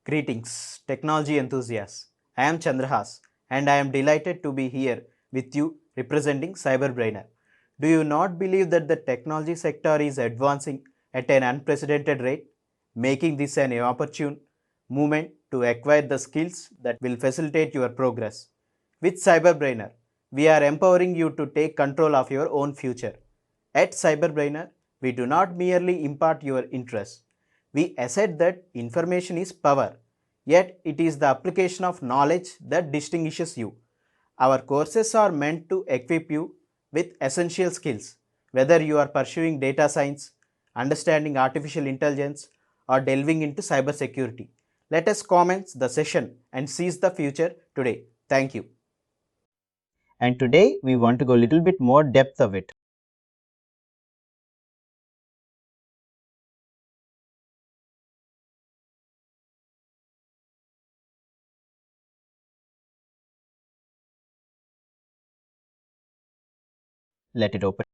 Greetings, technology enthusiasts. I am Chandrahas and I am delighted to be here with you representing CyberBrainer. Do you not believe that the technology sector is advancing at an unprecedented rate, making this an opportune moment to acquire the skills that will facilitate your progress? With CyberBrainer, we are empowering you to take control of your own future. At CyberBrainer, we do not merely impart your interests. We assert that information is power, yet it is the application of knowledge that distinguishes you. Our courses are meant to equip you with essential skills, whether you are pursuing data science, understanding artificial intelligence, or delving into cybersecurity. Let us commence the session and seize the future today. Thank you. And today we want to go a little bit more depth of it. Let it open.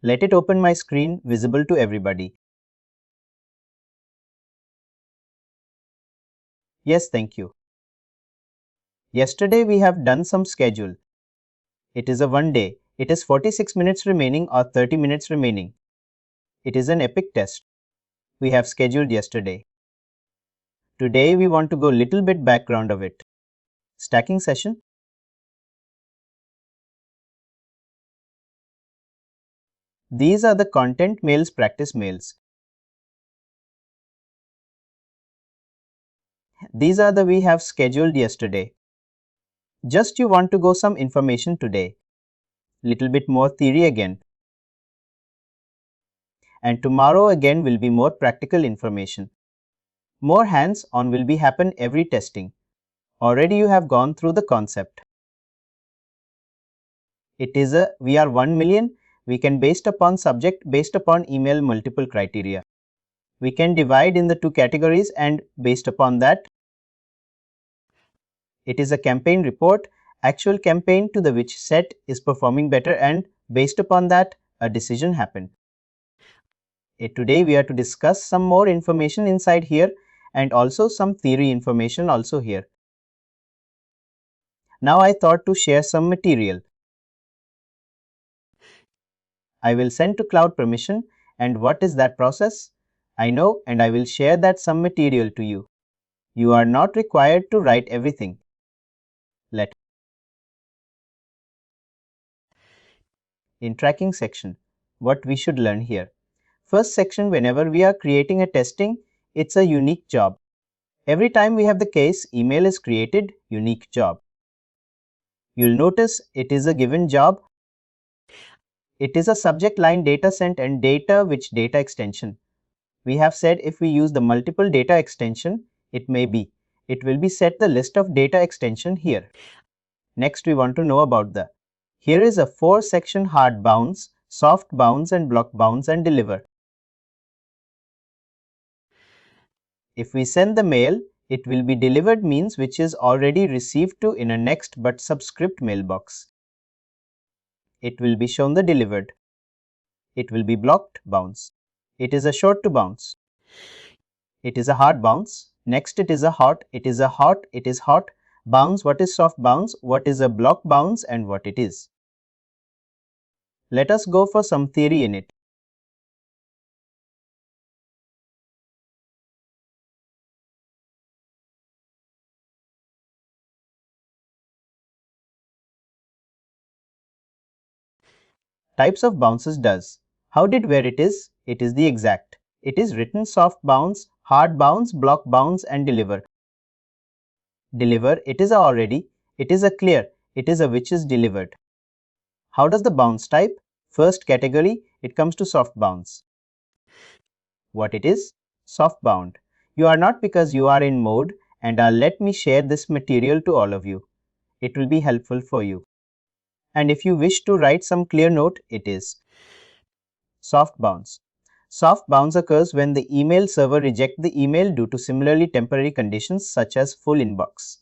Let it open my screen visible to everybody. Yes, thank you. Yesterday we have done some schedule. It is a one day. It is 46 minutes remaining or 30 minutes remaining. It is an epic test. We have scheduled yesterday. Today we want to go little bit background of it. Stacking session. These are the content mails, practice mails. These are the we have scheduled yesterday. Just you want to go some information today. Little bit more theory again. And tomorrow again will be more practical information. More hands-on will be happen every testing. Already you have gone through the concept. It is a we are 1 million. We can based upon subject, based upon email multiple criteria. We can divide in the two categories and based upon that it is a campaign report, actual campaign to the which set is performing better, and based upon that a decision happened. Today we are to discuss some more information inside here and also some theory information also here. Now I thought to share some material. I will send to cloud permission, and what is that process? I know, and I will share that some material to you. You are not required to write everything. In tracking section, what we should learn here. First section, whenever we are creating a testing, it's a unique job. Every time we have the case, email is created, unique job. You'll notice it is a given job. It is a subject line data sent and data which data extension. We have said if we use the multiple data extension, it may be. It will be set the list of data extension here. Next we want to know about the. Here is a 4-section hard bounce, soft bounce and block bounce and deliver. If we send the mail, it will be delivered means which is already received to in a next but subscript mailbox. It will be shown the delivered. It will be blocked bounce. It is a short to bounce. It is a hard bounce. Next it is a hot. It is a hot. It is hot. Bounce. What is soft bounce? What is a block bounce and what it is? Let us go for some theory in it. Types of bounces does. How did where it is? It is the exact. It is written soft bounce, hard bounce, block bounce and deliver. Deliver, it is a already. It is a clear. It is a which is delivered. How does the bounce type? First category, it comes to soft bounce. What it is? Soft bound. You are not because you are in mode and let me share this material to all of you. It will be helpful for you. And if you wish to write some clear note, it is soft bounce. Soft bounce occurs when the email server rejects the email due to similarly temporary conditions such as full inbox.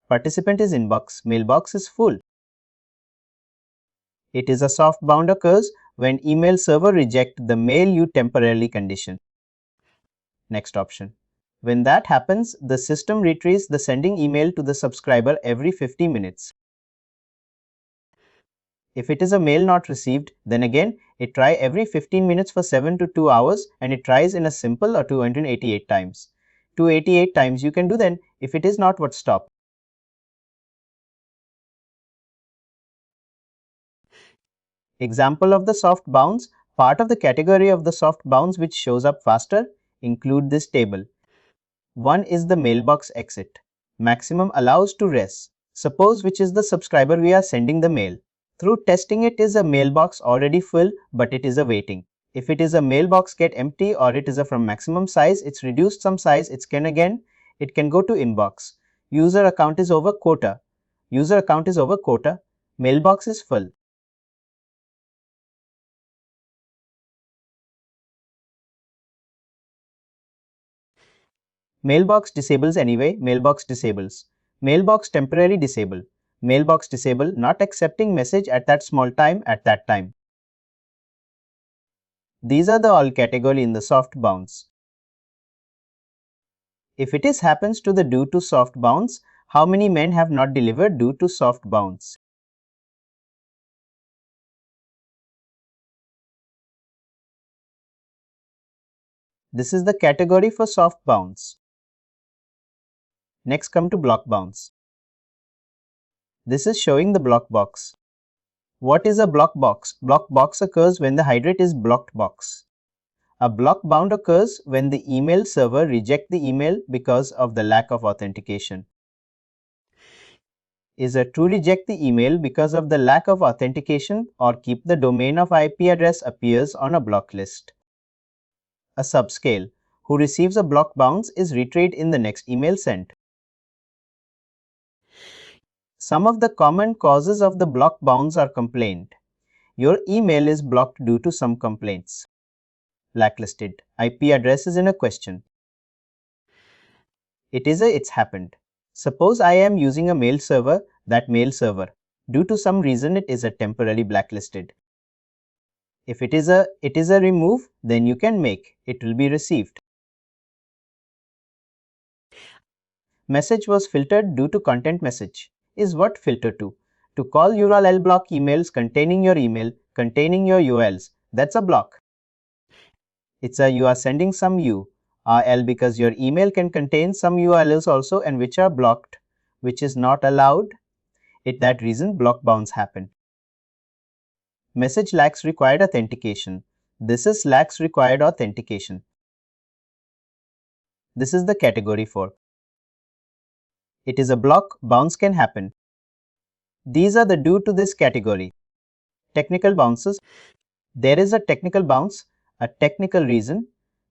Participant is inbox, mailbox is full. It is a soft bound occurs when email server reject the mail you temporarily condition. Next option. When that happens, the system retrieves the sending email to the subscriber every 50 minutes. If it is a mail not received, then again it try every 15 minutes for 7 to 2 hours and it tries in a simple or 288 times. 288 times you can do then. If it is not, what stop? Example of the soft bounce. Part of the category of the soft bounce which shows up faster include this table. One is the mailbox exit. Maximum allows to rest. Suppose which is the subscriber we are sending the mail. Through testing it is a mailbox already full but it is a waiting. If it is a mailbox get empty or it is a from maximum size, it's reduced some size, it can go to inbox. User account is over quota. User account is over quota. Mailbox is full. Mailbox disables anyway, mailbox disables. Mailbox temporarily disable. Mailbox disable, not accepting message at that small time at that time. These are the all category in the soft bounce. If it is happens to the due to soft bounce, how many men have not delivered due to soft bounce? This is the category for soft bounce. Next come to block bounce. This is showing the block box. What is a block box? Block box occurs when the hydrate is blocked box. A block bound occurs when the email server rejects the email because of the lack of authentication. Is a true reject the email because of the lack of authentication or keep the domain of IP address appears on a block list. A subscale who receives a block bounce is retrieved in the next email sent. Some of the common causes of the block bounce are complaint. Your email is blocked due to some complaints. Blacklisted. IP address is in a question. It's happened. Suppose I am using a mail server, that mail server. Due to some reason it is a temporarily blacklisted. If it is a remove, then you can make. It will be received. Message was filtered due to content message. Is what filter to? To call URL block emails containing your email, containing your URLs. That's a block. It's a you are sending some URL because your email can contain some URLs also and which are blocked, which is not allowed. That reason block bounce happen. Message lacks required authentication. This is lacks required authentication. This is the category for. It is a block, bounce can happen. These are the due to this category. Technical bounces. There is a technical bounce, a technical reason.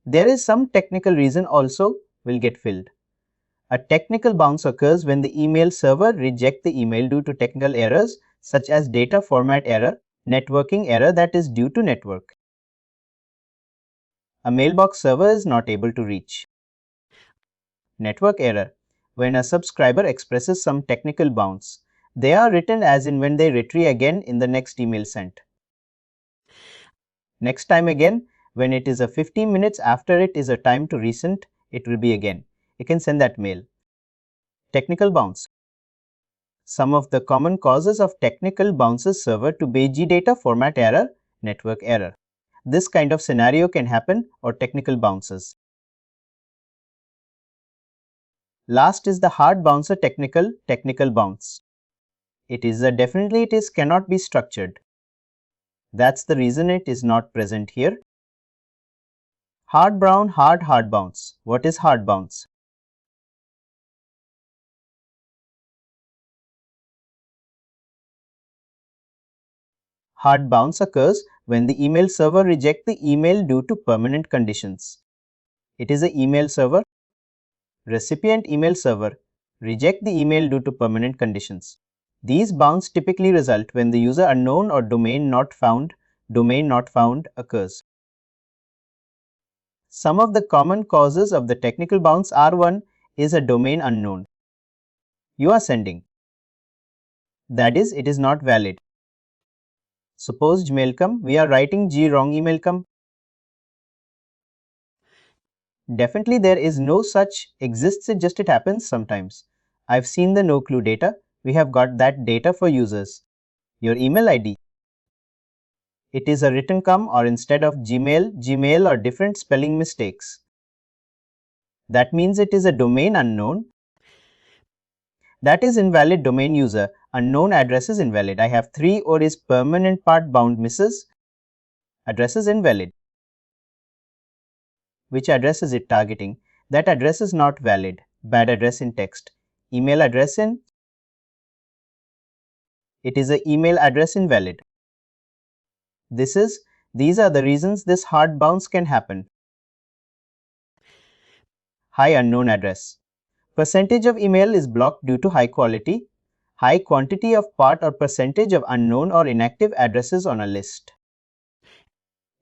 There is some technical reason also will get filled. A technical bounce occurs when the email server rejects the email due to technical errors such as data format error, networking error that is due to network. A mailbox server is not able to reach. Network error. When a subscriber expresses some technical bounce, they are written as in when they retrieve again in the next email sent. Next time again, when it is a 15 minutes after it is a time to resend, it will be again. You can send that mail. Technical bounce. Some of the common causes of technical bounces server to BG data format error, network error. This kind of scenario can happen or technical bounces. Last is the hard bouncer technical bounce. It cannot be structured. That's the reason it is not present here. Hard bounce. What is hard bounce? Hard bounce occurs when the email server rejects the email due to permanent conditions. It is an email server. Recipient email server reject the email due to permanent conditions. These bounce typically result when the user unknown or domain not found occurs. Some of the common causes of the technical bounce are: 1 is a domain unknown. You are sending. That is, it is not valid. Suppose Gmail.com, we are writing G wrong email.com. Definitely there is no such exists, it just it happens sometimes. I've seen the no clue data. We have got that data for users. Your email ID. It is a written com or instead of Gmail or different spelling mistakes. That means it is a domain unknown. That is invalid domain user. Unknown address is invalid. I have 3 or is permanent part bound misses. Address is invalid. Which address is it targeting? That address is not valid. Bad address in text. Email address in. It is a email address invalid. These are the reasons this hard bounce can happen. High unknown address. Percentage of email is blocked due to high quality, high quantity of part or percentage of unknown or inactive addresses on a list.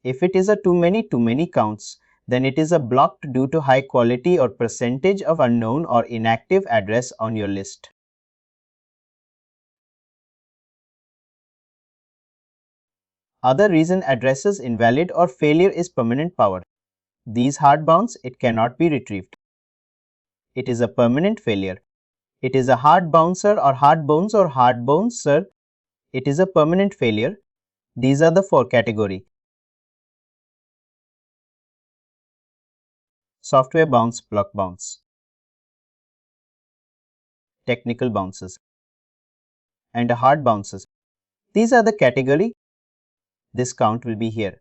If it is a too many counts, then it is a blocked due to high quality or percentage of unknown or inactive address on your list. Other reason addresses invalid or failure is permanent power. These hard bounce, it cannot be retrieved. It is a permanent failure. It is a hard bouncer or hard bouncer. It is a permanent failure. These are the 4 categories. Software bounce, block bounce, technical bounces, and hard bounces. These are the category. This count will be here.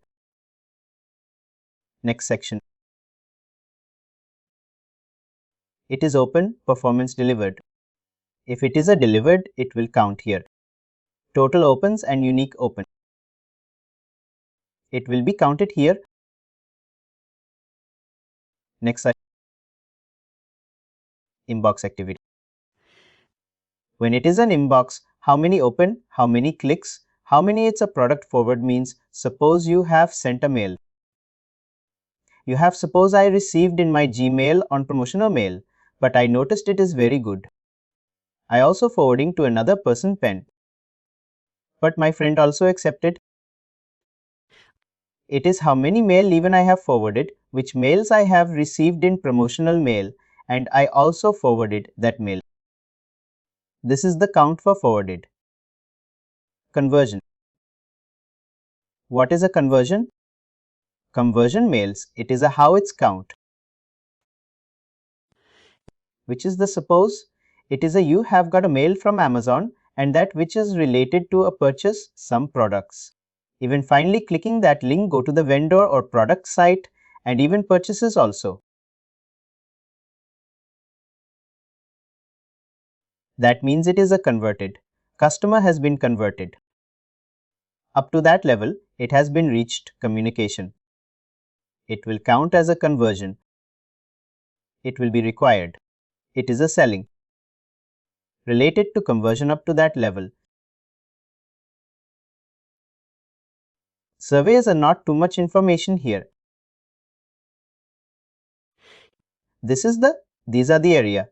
Next section. It is open, performance delivered. If it is a delivered, it will count here. Total opens and unique open. It will be counted here. Next section. Inbox activity. When it is an inbox, how many open, how many clicks, how many it's a product forward means, suppose you have sent a mail. Suppose I received in my Gmail on promotional mail, but I noticed it is very good. I also forwarding to another person pen. But my friend also accepted. It is how many mail even I have forwarded, which mails I have received in promotional mail, and I also forwarded that mail. This is the count for forwarded. Conversion. What is a conversion? Conversion mails, it is a how it's count. Which is the suppose? It is a you have got a mail from Amazon and that which is related to a purchase some products. Even finally clicking that link go to the vendor or product site and even purchases also. That means it is a converted. Customer has been converted. Up to that level, it has been reached communication. It will count as a conversion. It will be required. It is a selling. Related to conversion up to that level. Surveys are not too much information here. These are the area.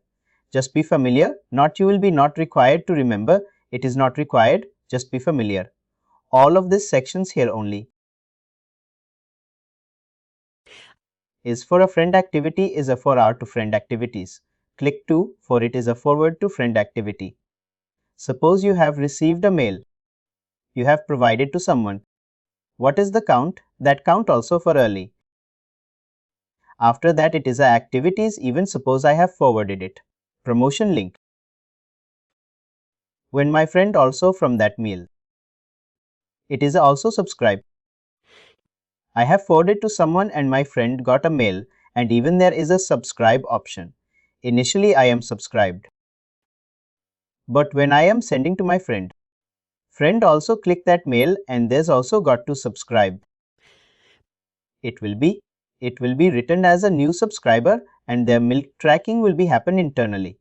Just be familiar. Not you will be not required to remember. It is not required. Just be familiar. All of these sections here only. Is for a friend activity is a for our to friend activities. Click to for it is a forward to friend activity. Suppose you have received a mail. You have provided to someone. What is the count? That count also for early. After that it is a activities even suppose I have forwarded it. Promotion link. When my friend also from that mail. It is also subscribe. I have forwarded to someone and my friend got a mail and even there is a subscribe option. Initially I am subscribed. But when I am sending to my friend Friend also click that mail and there's also got to subscribe. It will be written as a new subscriber and their milk tracking will be happen internally.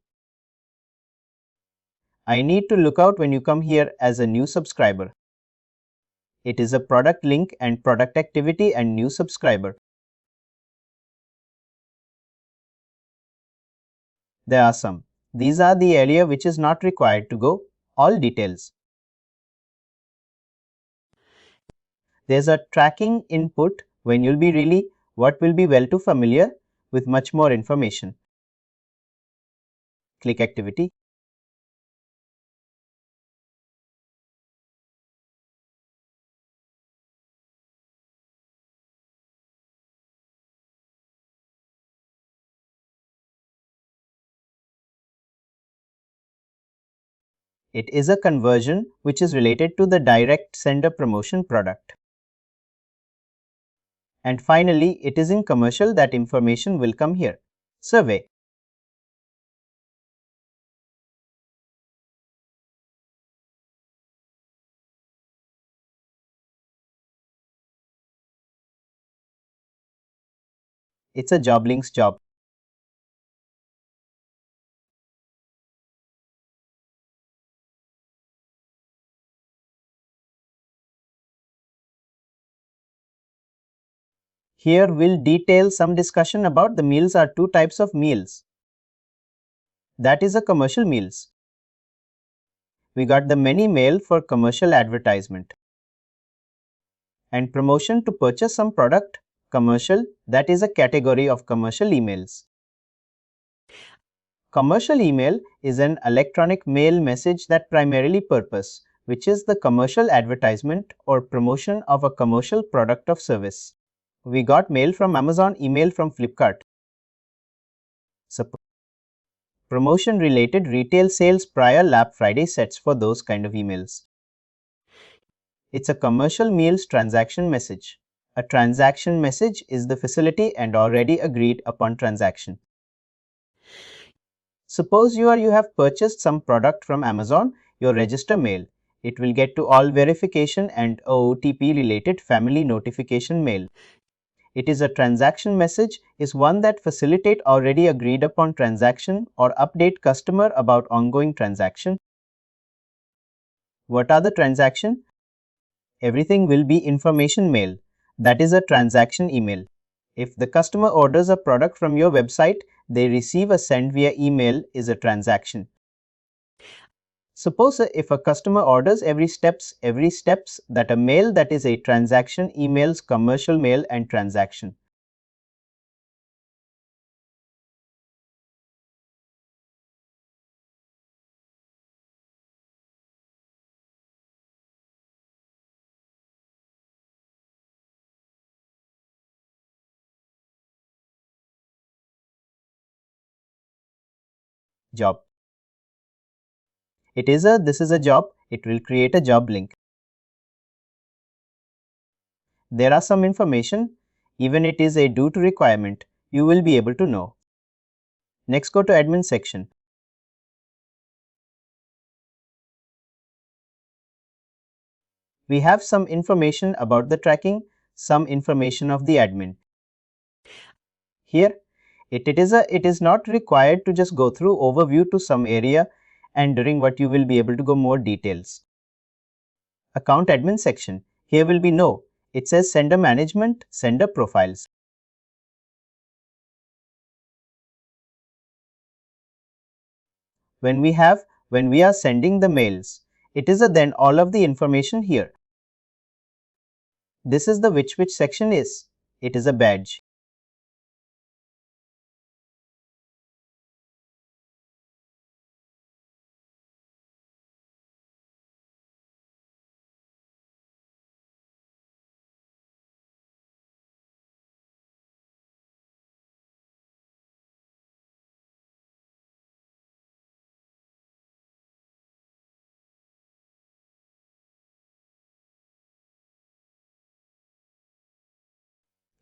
I need to look out when you come here as a new subscriber. It is a product link and product activity and new subscriber. There are some. These are the area which is not required to go all details. There's a tracking input when you'll be really what will be well too familiar with much more information. Click activity. It is a conversion which is related to the direct sender promotion product. And finally, it is in commercial that information will come here. Survey. It's a job links job. Here we'll detail some discussion about the meals are two types of meals. That is a commercial meals. We got the many mail for commercial advertisement. And promotion to purchase some product, commercial, that is a category of commercial emails. Commercial email is an electronic mail message that primarily purpose, which is the commercial advertisement or promotion of a commercial product or service. We got mail from Amazon, email from Flipkart. Promotion related retail sales prior Black Friday sets for those kind of emails. It's a commercial meals transaction message. A transaction message is the facility and already agreed upon transaction. Suppose you have purchased some product from Amazon, your register mail. It will get to all verification and OTP related family notification mail. It is a transaction message is one that facilitate already agreed upon transaction or update customer about ongoing transaction. What are the transaction? Everything will be information mail. That is a transaction email. If the customer orders a product from your website, they receive a send via email is a transaction. Suppose if a customer orders every steps that a mail that is a transaction emails commercial mail and transaction. Job. This is a job. It will create a job link. There are some information. Even it is a due to requirement. You will be able to know. Next go to admin section. We have some information about the tracking, some information of the admin. Here, it is not required to just go through overview to some area and during what you will be able to go more details. Account admin section. Here will be no. It says sender management, sender profiles. When we are sending the mails, it is then all of the information here. This is the which section is. It is a badge.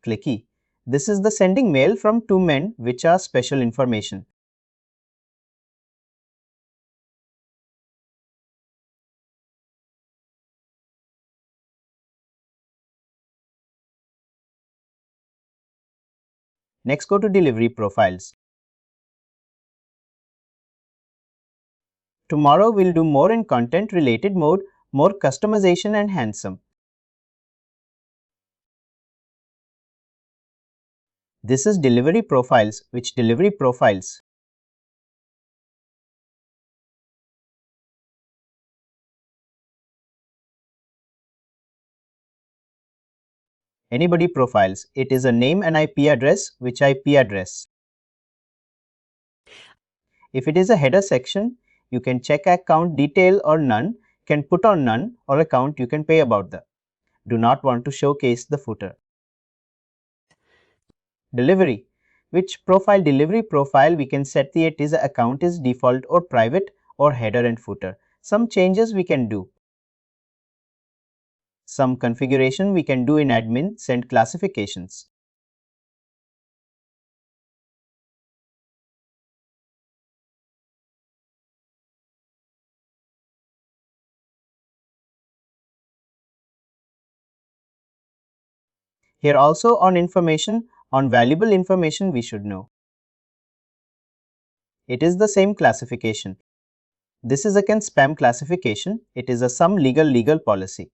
Clicky. This is the sending mail from two men which are special information. Next, go to delivery profiles. Tomorrow we'll do more in content related mode, more customization and handsome. This is delivery profiles. Which delivery profiles? Anybody profiles. It is a name and IP address. Which IP address? If it is a header section, you can check account detail or none, can put on none, or account you can pay about the. Do not want to showcase the footer. Delivery. Which profile delivery profile we can set the it is account is default or private or header and footer. Some changes we can do. Some configuration we can do in admin send classifications. Here also on information, on valuable information we should know. It is the same classification. This is again spam classification. It is a some legal policy.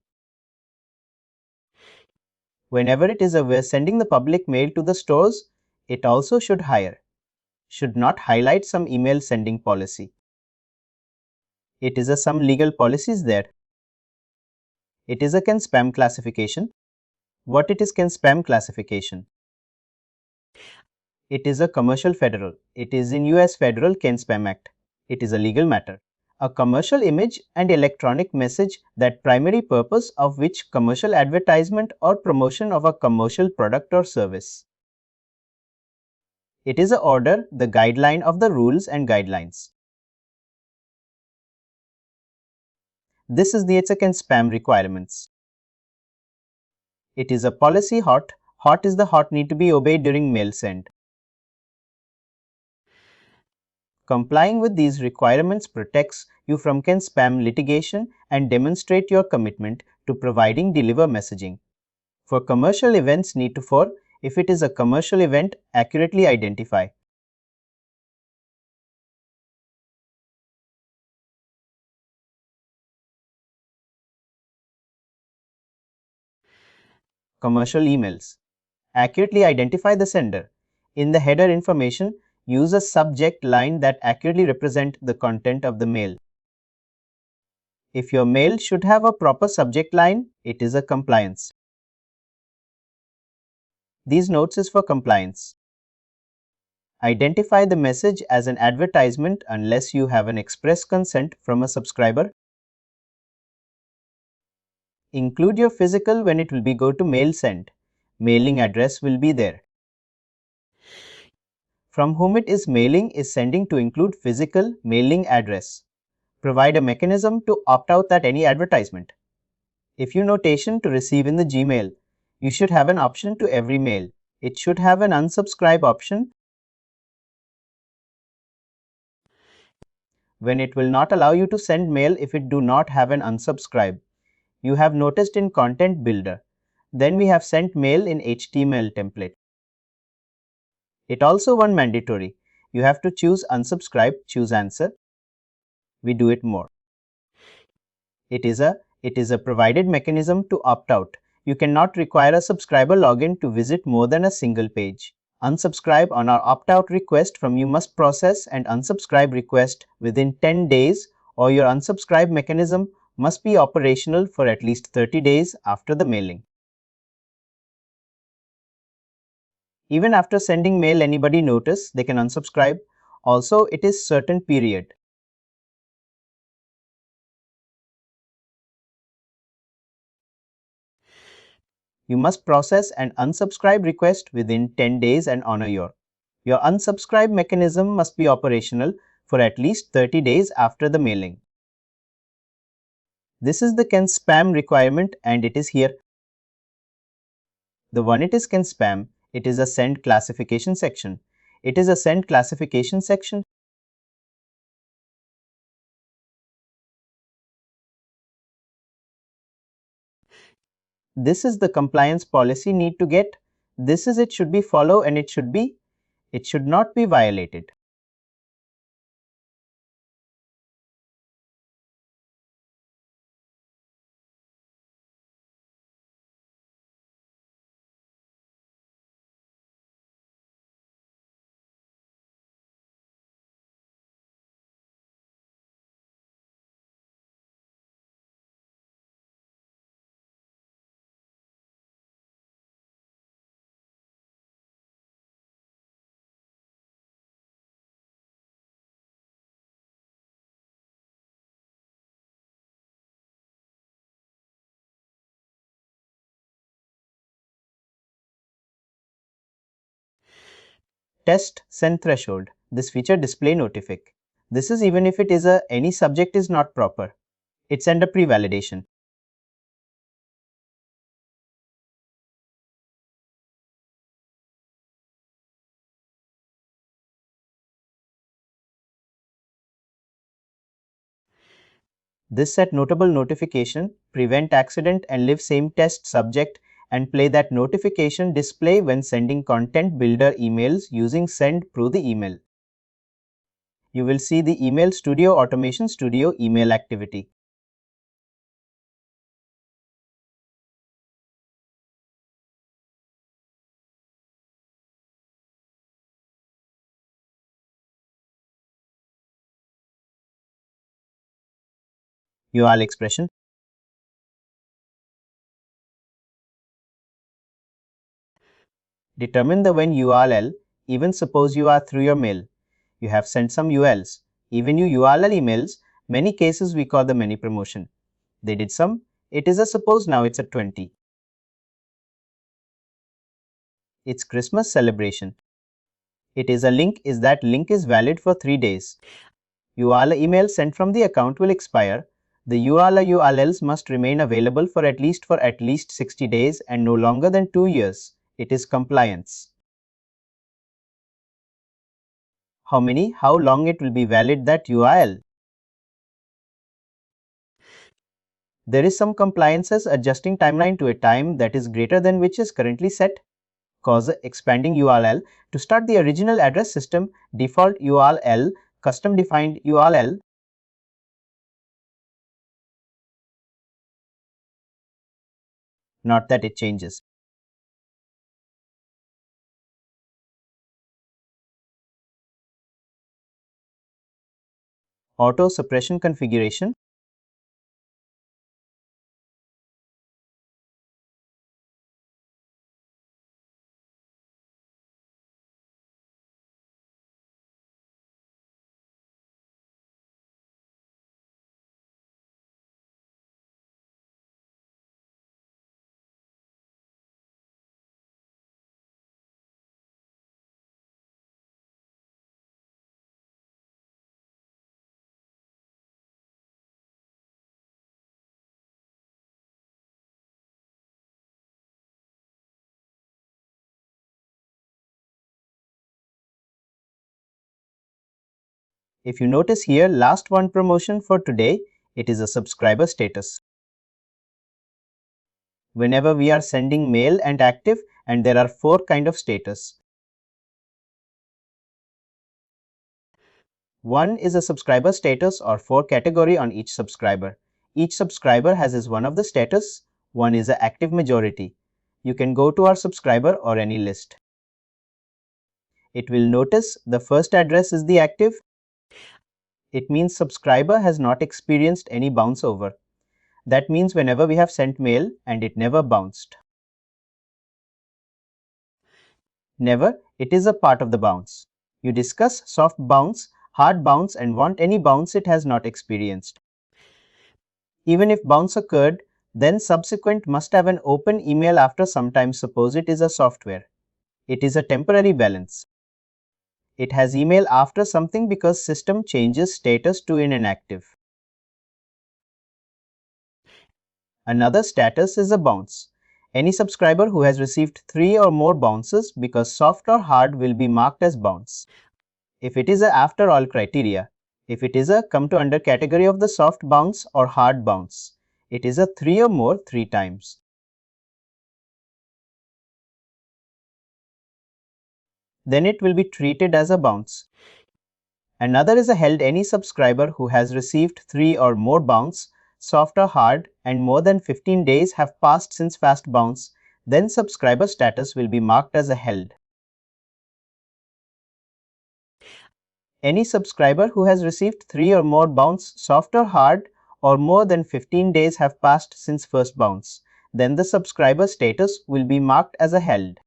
Whenever it is we're sending the public mail to the stores, it also should not highlight some email sending policy. It is a some legal policies there. It is a can spam classification. What it is can spam classification? It is a commercial federal. It is in US Federal Can Spam Act. It is a legal matter. A commercial image and electronic message that primary purpose of which commercial advertisement or promotion of a commercial product or service. It is a order, the guideline of the rules and guidelines. This is the ethic and spam requirements. It is a policy hot. Hot is the hot need to be obeyed during mail send. Complying with these requirements protects you from can spam litigation and demonstrate your commitment to providing deliver messaging. For commercial events need to for, if it is a commercial event, accurately identify. Commercial emails. Accurately identify the sender. In the header information, use a subject line that accurately represent the content of the mail. If your mail should have a proper subject line, it is a compliance. These notes is for compliance. Identify the message as an advertisement unless you have an express consent from a subscriber. Include your physical when it will be go to mail sent. Mailing address will be there. From whom it is mailing is sending to include physical mailing address. Provide a mechanism to opt out that any advertisement. If you notation to receive in the Gmail, you should have an option to every mail. It should have an unsubscribe option when it will not allow you to send mail if it do not have an unsubscribe. You have noticed in content builder. Then we have sent mail in HTML template. It also one mandatory. You have to choose unsubscribe, choose answer. We do it more. It is a provided mechanism to opt out. You cannot require a subscriber login to visit more than a single page. Unsubscribe on our opt-out request from you must process and unsubscribe request within 10 days or your unsubscribe mechanism must be operational for at least 30 days after the mailing. Even after sending mail anybody notice they can unsubscribe. Also it is certain period. You must process an unsubscribe request within 10 days and honor your unsubscribe mechanism must be operational for at least 30 days after the mailing. This is the can spam requirement and it is here. The one it is can spam, it is a send classification section. It is a send classification section. This is the compliance policy need to get. This is it should be follow and it should be It should not be violated. Test send threshold. This feature display notific. This is even if it is any subject is not proper. It's under pre-validation. This set notable notification, prevent accident and leave same test subject and play that notification display when sending content builder emails using send through the email. You will see the Email Studio Automation Studio email activity. URL expression. Determine the when URL, even suppose you are through your mail. You have sent some URLs. Even you URL emails, many cases we call the many promotion. They did some, it is a suppose now it's a 20. It's Christmas celebration. It is a link is that link is valid for 3 days. URL email sent from the account will expire. The URL URLs must remain available for at least 60 days and no longer than 2 years. It is compliance. How long it will be valid that URL. There is some compliances adjusting timeline to a time that is greater than which is currently set. Cause expanding URL to start the original address system, default URL, custom defined URL. Not that it changes. Auto suppression configuration. If you notice here, last one promotion for today, it is a subscriber status. Whenever we are sending mail and active, and there are 4 kind of status. One is a subscriber status or 4 category on each subscriber. Each subscriber has is one of the status. One is a active majority. You can go to our subscriber or any list. It will notice the first address is the active. It means subscriber has not experienced any bounce over. That means whenever we have sent mail and it never bounced. Never, it is a part of the bounce. You discuss soft bounce, hard bounce and want any bounce it has not experienced. Even if bounce occurred, then subsequent must have an open email after some time. Suppose it is a software. It is a temporary balance. It has email after something because system changes status to inactive. Another status is a bounce. Any subscriber who has received 3 or more bounces because soft or hard will be marked as bounce. If it is a after all criteria, if it is a come to under category of the soft bounce or hard bounce, it is a 3 or more 3 times. then it will be treated as a bounce. Another is a held. Any subscriber who has received 3 or more bounce, soft or hard, and more than 15 days have passed since fast bounce, then subscriber status will be marked as a held. Any subscriber who has received 3 or more bounce, soft or hard, or more than 15 days have passed since first bounce, then the subscriber status will be marked as a held.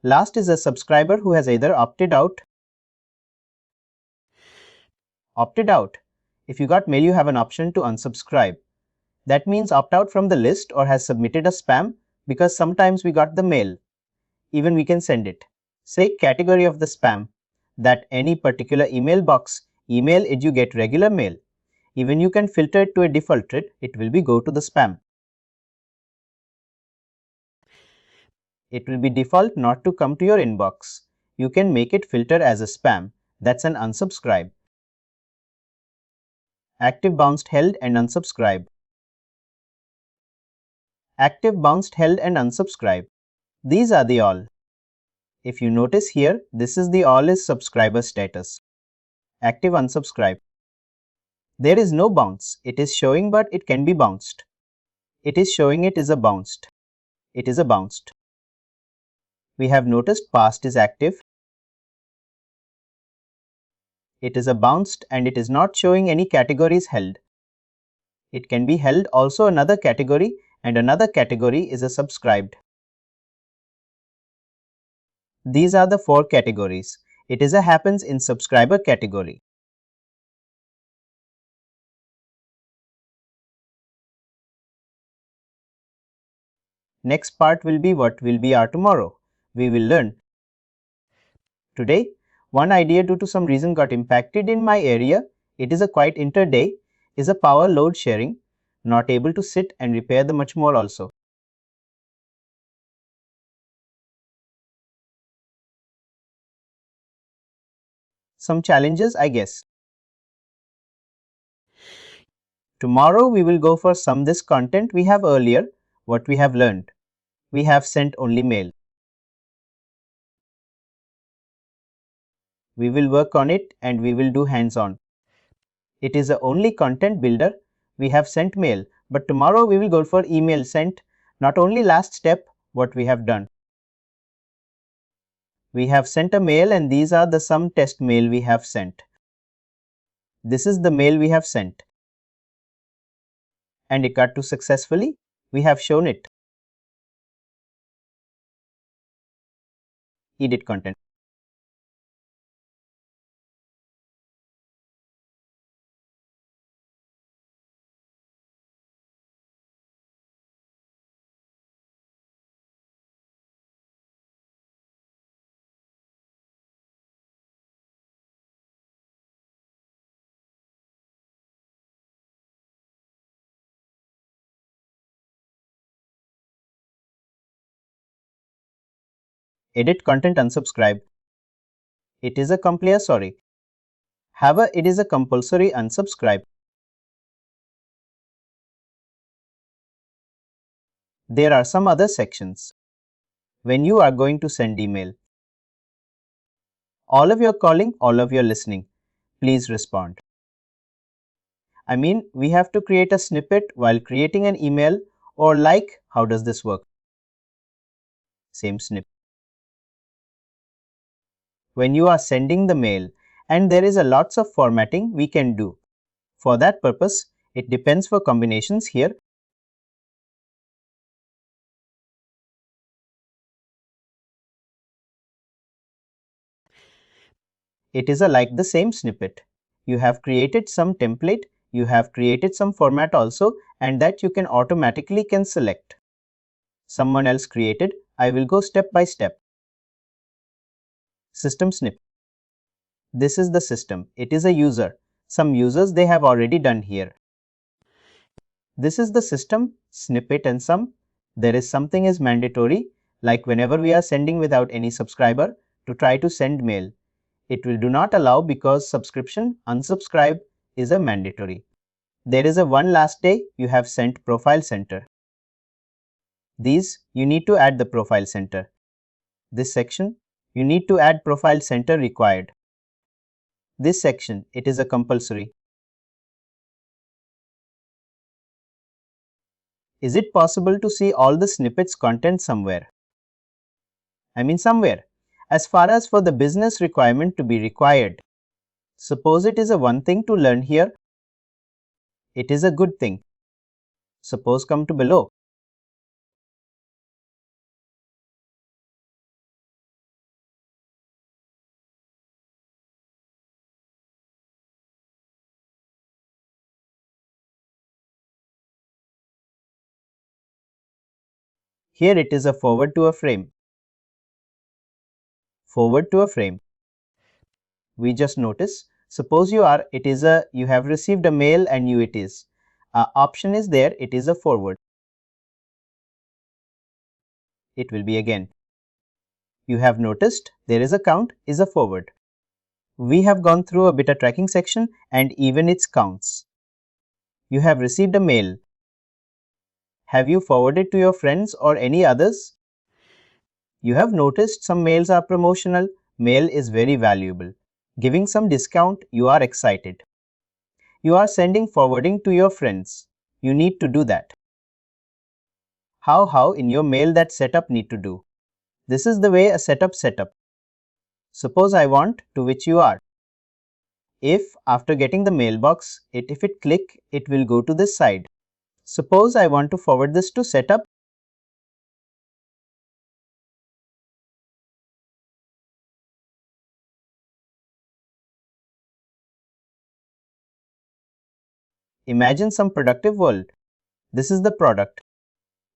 Last is a subscriber who has either opted out. If you got mail, you have an option to unsubscribe. That means opt out from the list or has submitted a spam, because sometimes we got the mail. Even we can send it. Say category of the spam, that any particular email box. Email it you get regular mail. Even you can filter it to a default it will be go to the spam. It will be default not to come to your inbox. You can make it filter as a spam. That's an unsubscribe. Active, bounced, held and unsubscribe. Active, bounced, held and unsubscribe. These are the all. If you notice here, this is the all is subscriber status. Active, unsubscribe. There is no bounce. It is showing but it can be bounced. It is showing it is a bounced. It is a bounced. We have noticed past is active. It is a bounced and it is not showing any categories held. It can be held also another category, and another category is a subscribed. These are the 4 categories. It is a happens in subscriber category. Next part will be what will be our tomorrow. We will learn. Today, one idea due to some reason got impacted in my area. It is a quite inter-day, is a power load sharing, not able to sit and repair the much more also. Some challenges, I guess. Tomorrow we will go for some this content we have earlier, what we have learned. We have sent only mail. We will work on it and we will do hands-on. It is the only content builder. We have sent mail, but tomorrow we will go for email sent, not only last step what we have done. We have sent a mail and these are the some test mail we have sent. This is the mail we have sent. And it got to successfully. We have shown it. Edit content. Edit content, unsubscribe. It is a sorry. However, it is a compulsory unsubscribe. There are some other sections. When you are going to send email, all of your calling, all of your listening, please respond. I mean, we have to create a snippet while creating an email, or like, how does this work? Same snippet. When you are sending the mail, and there is a lots of formatting we can do. For that purpose, it depends for combinations here. It is a like the same snippet. You have created some template, you have created some format also, and that you can automatically can select. Someone else created. I will go step by step. System snip. This is the system. It is a user. Some users they have already done here. This is the system, snippet and some. There is something is mandatory, like whenever we are sending without any subscriber, to try to send mail. It will do not allow because subscription unsubscribe is a mandatory. There is a one last day you have sent profile center. These you need to add the profile center. This section you need to add profile center required. This section it is a compulsory. Is it possible to see all the snippets content somewhere? I mean somewhere. As far as for the business requirement to be required. Suppose it is a one thing to learn here. It is a good thing. Suppose come to below. Here it is a forward to a frame. Forward to a frame. We just notice. Suppose you have received a mail and it is. Option is there, it is a forward. It will be again. You have noticed there is a count is a forward. We have gone through a beta tracking section and even its counts. You have received a mail. Have you forwarded to your friends or any others? You have noticed some mails are promotional. Mail is very valuable. Giving some discount, you are excited. You are sending forwarding to your friends. You need to do that. How in your mail that setup need to do? This is the way a setup. Suppose I want to which you are. If after getting the mailbox, if it click, it will go to this side. Suppose I want to forward this to setup. Imagine some productive world. This is the product.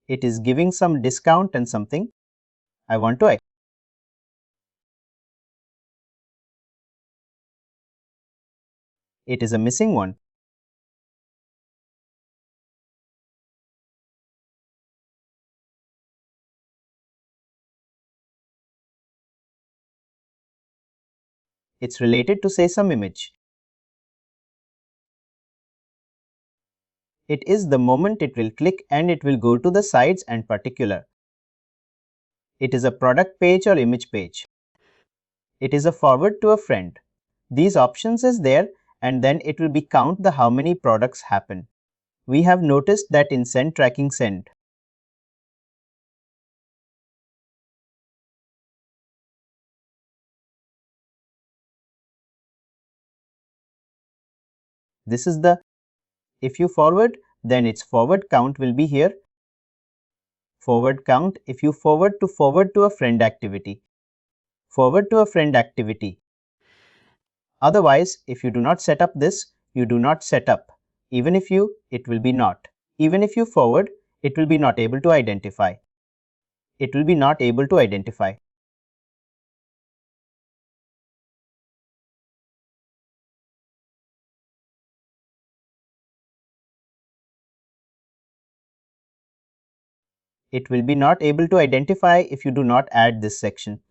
It is giving some discount and something. I want to. It is a missing one. It's related to say some image. It is the moment it will click and it will go to the sides and particular. It is a product page or image page. It is a forward to a friend. These options is there and then it will be count the how many products happen. We have noticed that in send tracking send. This is the, if you forward, then its forward count will be here. Forward count if you forward to a friend activity. Forward to a friend activity. Otherwise, if you do not set up this, you do not set up. Even if you, it will be not. Even if you forward, it will be not able to identify. It will be not able to identify. It will be not able to identify if you do not add this section.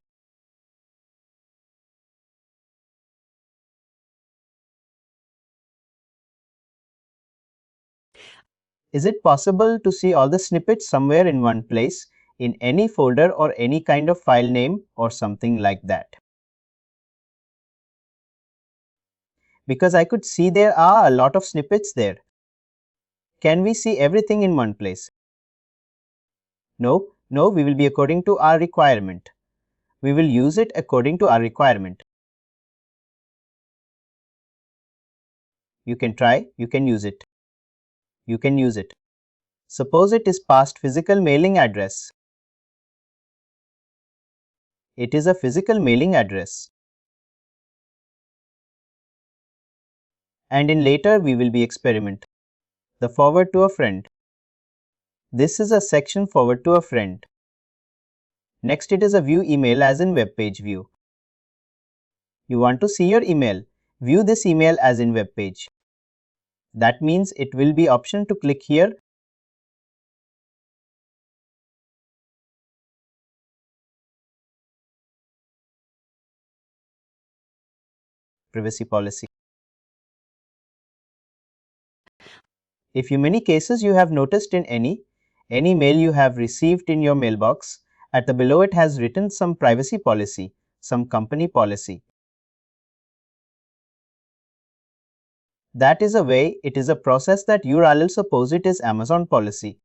Is it possible to see all the snippets somewhere in one place, in any folder or any kind of file name or something like that? Because I could see there are a lot of snippets there. Can we see everything in one place? No, we will be according to our requirement. We will use it according to our requirement. You can try, you can use it. You can use it. Suppose it is past physical mailing address. It is a physical mailing address. And in later we will be experiment. The forward to a friend. This is a section forward to a friend. Next it is a view email as in web page view. You want to see your email. View this email as in web page. That means it will be option to click here. privacy policy. If in many cases you have noticed in any mail you have received in your mailbox, at the below it has written some privacy policy, some company policy. That is a way, it is a process that URL suppose it is Amazon policy.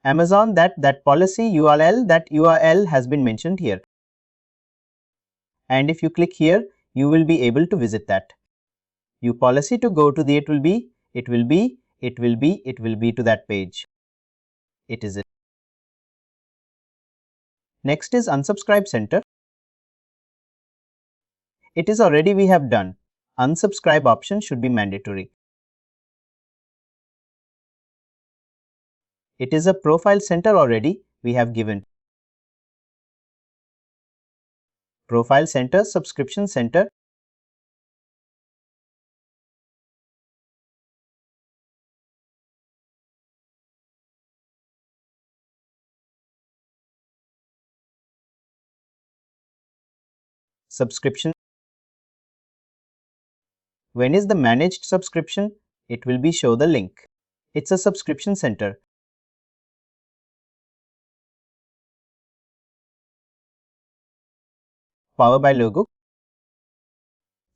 Amazon that policy URL has been mentioned here. And if you click here, you will be able to visit that. Your policy to go to the it will be to that page. It is it. Next is unsubscribe center. It is already we have done. Unsubscribe option should be mandatory. It is a profile center already we have given. Profile center, subscription center. Subscription. When is the managed subscription? It will be show the link. It's a subscription center. Power by logo.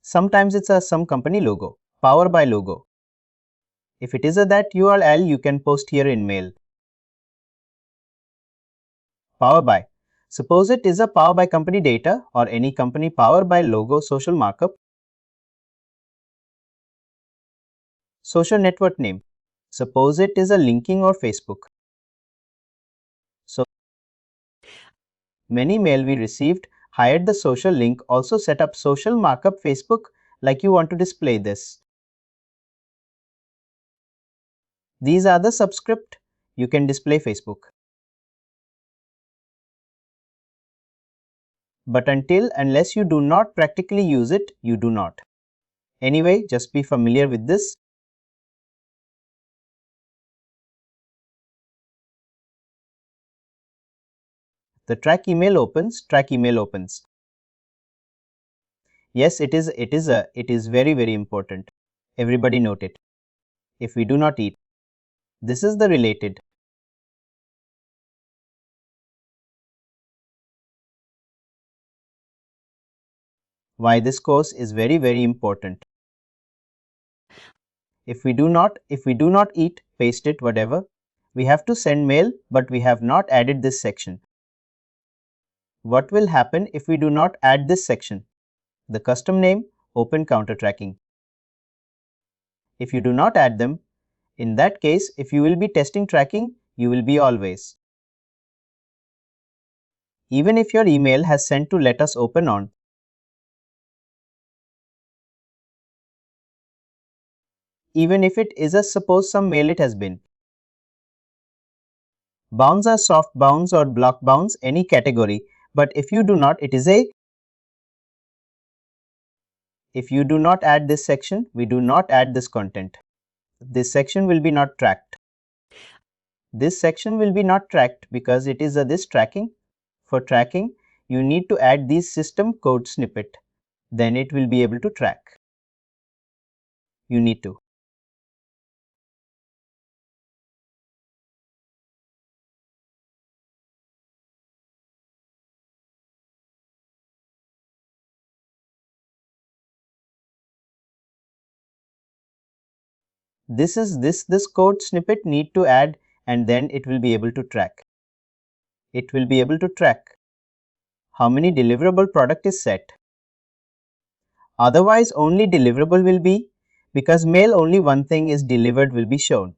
Sometimes it's a some company logo. Power by logo. If it is a that URL, you can post here in mail. Power by. Suppose it is a power by company data or any company power by logo social markup. Social network name. Suppose it is a linking or Facebook. So many mail we received hired the social link, also set up social markup Facebook like you want to display this. These are the subscript you can display Facebook. But unless you do not practically use it, you do not. Anyway, just be familiar with this. The track email opens. Yes, it is very important. Everybody note it. If we do not eat, this is the related. Why this course is very important. If we do not eat, paste it, whatever. We have to send mail, but we have not added this section. What will happen if we do not add this section? The custom name, open counter tracking. If you do not add them, in that case, if you will be testing tracking, you will be always. Even if your email has sent to let us open on, even if it is a suppose some mail it has been. Bounds are soft bounds or block bounds, any category, but if you do not, it is a. If you do not add this section, we do not add this content. This section will be not tracked. This section will be not tracked because it is this tracking. For tracking, you need to add this system code snippet. Then it will be able to track. You need to. This code snippet need to add, and then it will be able to track. It will be able to track how many deliverable product is set. Otherwise, only deliverable will be, because mail only one thing is delivered will be shown.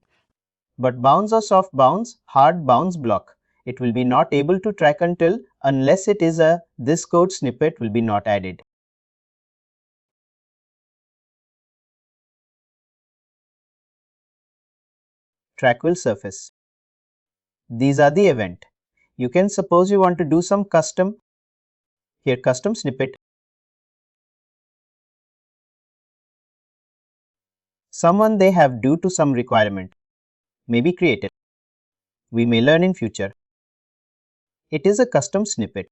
But bounds or soft bounds, hard bounds block. It will be not able to track unless it is this code snippet will be not added. Track will surface. These are the event. You can suppose you want to do some custom. Here custom snippet. Someone they have due to some requirement. May be created. We may learn in future. It is a custom snippet.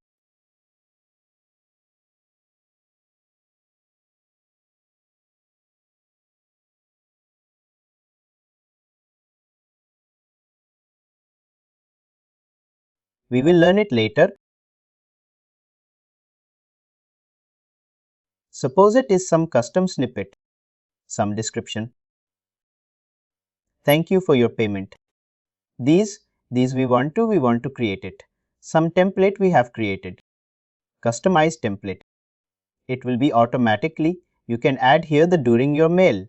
We will learn it later. Suppose it is some custom snippet, some description. Thank you for your payment. These we want to create it. Some template we have created. Customize template. It will be automatically. You can add here the during your mail.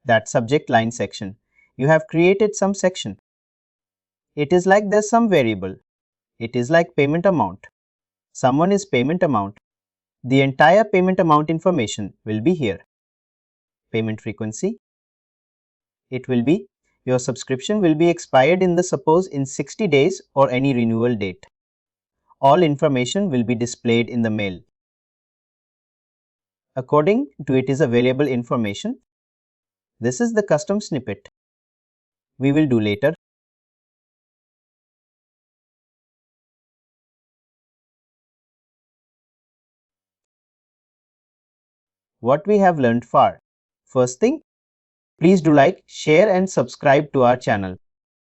That subject line section. You have created some section. It is like there's some variable. It is like payment amount. Someone is payment amount. The entire payment amount information will be here. Payment frequency. It will be your subscription will be expired in suppose in 60 days or any renewal date. All information will be displayed in the mail. According to it is available information. This is the custom snippet. We will do later. What we have learned far. First thing, please do like, share and subscribe to our channel.